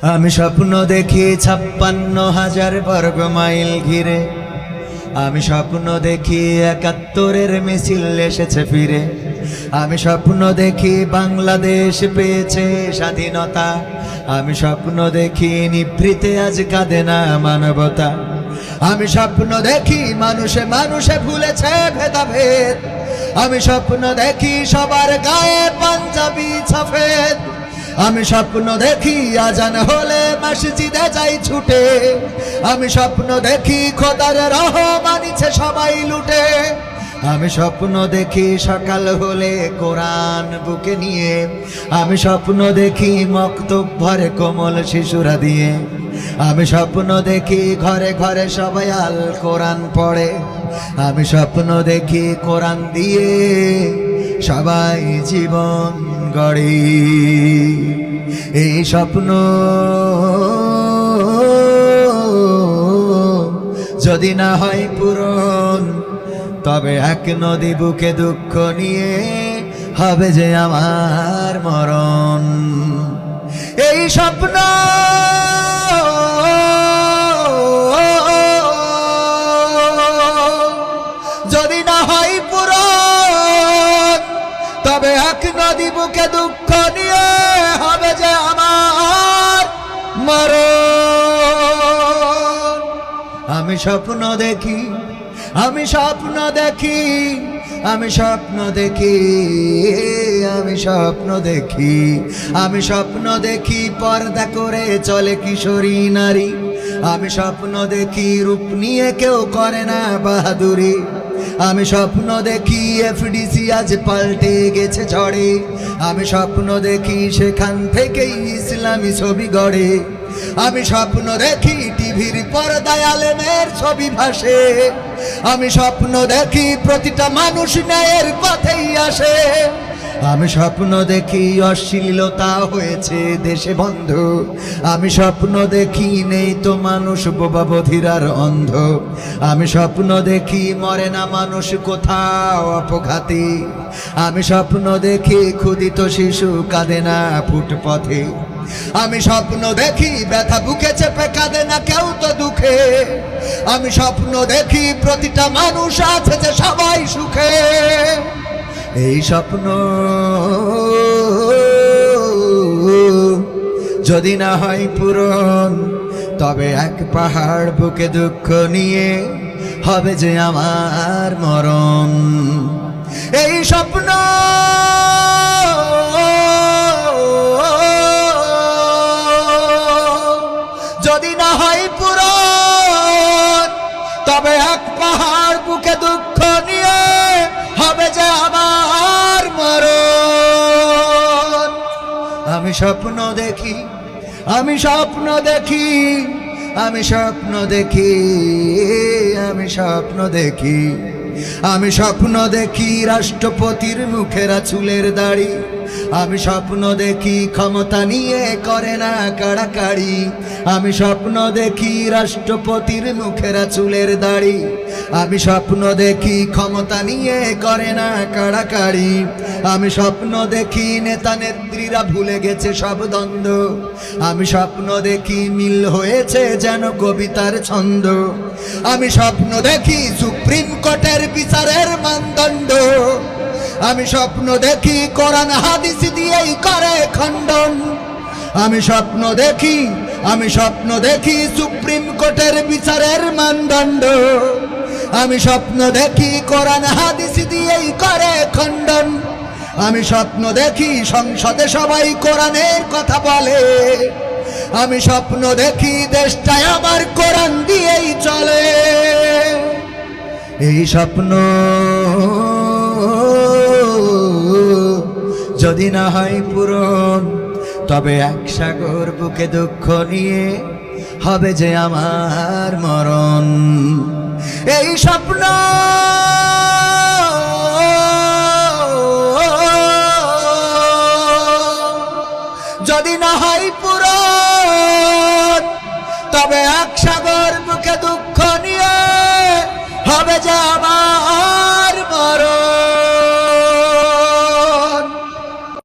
আমি স্বপ্ন দেখি ৫৬,০০০ বর্গ মাইল ঘিরে। আমি স্বপ্ন দেখি ৭১-এর মিছিল এসেছে ফিরে। আমি স্বপ্ন দেখি বাংলাদেশ পেয়েছে স্বাধীনতা। আমি স্বপ্ন দেখি নিভৃতে আজ কাঁদে না মানবতা। আমি স্বপ্ন দেখি মানুষে মানুষে ভুলেছে ভেদাভেদ। আমি স্বপ্ন দেখি সবার গায়ে পাঞ্জাবি সফেদ। আমি স্বপ্ন দেখি আজান হলে মসজিদে যাই ছুটে। আমি স্বপ্ন দেখি খোদার রহমানিছে সবাই লুটে। আমি স্বপ্ন দেখি সকাল হলে কোরআন বুকে নিয়ে। আমি স্বপ্ন দেখি মক্তব ভরে কোমল শিশুরা দিয়ে। আমি স্বপ্ন দেখি ঘরে ঘরে সবাই আল কোরআন পড়ে। আমি স্বপ্ন দেখি কোরআন দিয়ে সবাই জীবন গড়ে। এই স্বপ্ন যদি না হয় পূরণ, তবে এক নদী বুকে দুঃখ নিয়ে হবে যে আমার মরণ। এই স্বপ্ন যদি না হয় পূরণ, তবে এক নদী বুকে দুঃখ নিয়ে হবে যে আমার মরণ। আমি স্বপ্ন দেখি, আমি স্বপ্ন দেখি, আমি স্বপ্ন দেখি, আমি স্বপ্ন দেখি, আমি স্বপ্ন দেখি পর্দা করে চলে কিশোরী নারী। আমি স্বপ্ন দেখি রূপ নিয়ে কেউ করে না বাহাদুরি। আমি স্বপ্ন দেখি এফডিসি আজ পাল্টে গেছে ঝড়ে। আমি স্বপ্ন দেখি সেখান থেকেই ইসলামী ছবি গড়ে। আমি স্বপ্ন দেখি টিভির পর্দায় আলেমের ছবি ভাসে। আমি স্বপ্ন দেখি প্রতিটা মানুষ ন্যায়ের পথেই আসে। আমি স্বপ্ন দেখি অশ্লীলতা হয়েছে দেশে বন্ধ। আমি স্বপ্ন দেখি নেই তো মানুষ বোবা বধির আর অন্ধ। আমি স্বপ্ন দেখি মরে না মানুষ কোথাও অপঘাতে। আমি স্বপ্ন দেখি ক্ষুদিত শিশু কাঁদে না ফুটপথে। আমি স্বপ্ন দেখি ব্যথা বুকে চেপে কাঁদে না কেউ তো দুঃখে। আমি স্বপ্ন দেখি প্রতিটা মানুষ আছে যে সবাই সুখে। এই স্বপ্ন যদি না হয় পূরণ, তবে এক পাহাড় বুকে দুঃখ নিয়ে হবে যে আমার মরণ। এই স্বপ্ন যদি না হয় পূরণ, তবে এক পাহাড় বুকে দুঃখ নিয়ে হবে যে আমার মরণ। আমি স্বপ্ন দেখি, আমি স্বপ্ন দেখি, আমি স্বপ্ন দেখি, আমি স্বপ্ন দেখি, আমি স্বপ্ন দেখি রাষ্ট্রপতির মুখেরা চুলের দাড়ি। আমি স্বপ্ন দেখি ক্ষমতা নিয়ে করে না কাড়াকাড়ি। আমি স্বপ্ন দেখি রাষ্ট্রপতির মুখেরা চুলের দাড়ি। আমি স্বপ্ন দেখি ক্ষমতা নিয়ে করে না কাড়াকাড়ি। আমি স্বপ্ন দেখি নেতা নেত্রীরা ভুলে গেছে সব দ্বন্দ্ব। আমি স্বপ্ন দেখি মিল হয়েছে যেন কবিতার ছন্দ। আমি স্বপ্ন দেখি সুপ্রিম কোর্টের বিচারের মানদণ্ড। আমি স্বপ্ন দেখি কোরআন হাদিস দিয়েই করে খণ্ডন। আমি স্বপ্ন দেখি, আমি স্বপ্ন দেখি সুপ্রিম কোর্টের বিচারের মানদণ্ড। আমি স্বপ্ন দেখি কোরআন হাদিস দিয়েই করে খণ্ডন। আমি স্বপ্ন দেখি সংসদে সবাই কোরআনের কথা বলে। আমি স্বপ্ন দেখি দেশটায় আমার কোরআন দিয়েই চলে। এই স্বপ্ন যদি না হয় পূরণ, তবে এক সাগর বুকে দুঃখ নিয়ে হবে যে আমার মরণ। এই স্বপ্ন যদি না হয় পূরণ, তবে এক সাগর বুকে দুঃখ নিয়ে হবে যে আমার মরণ।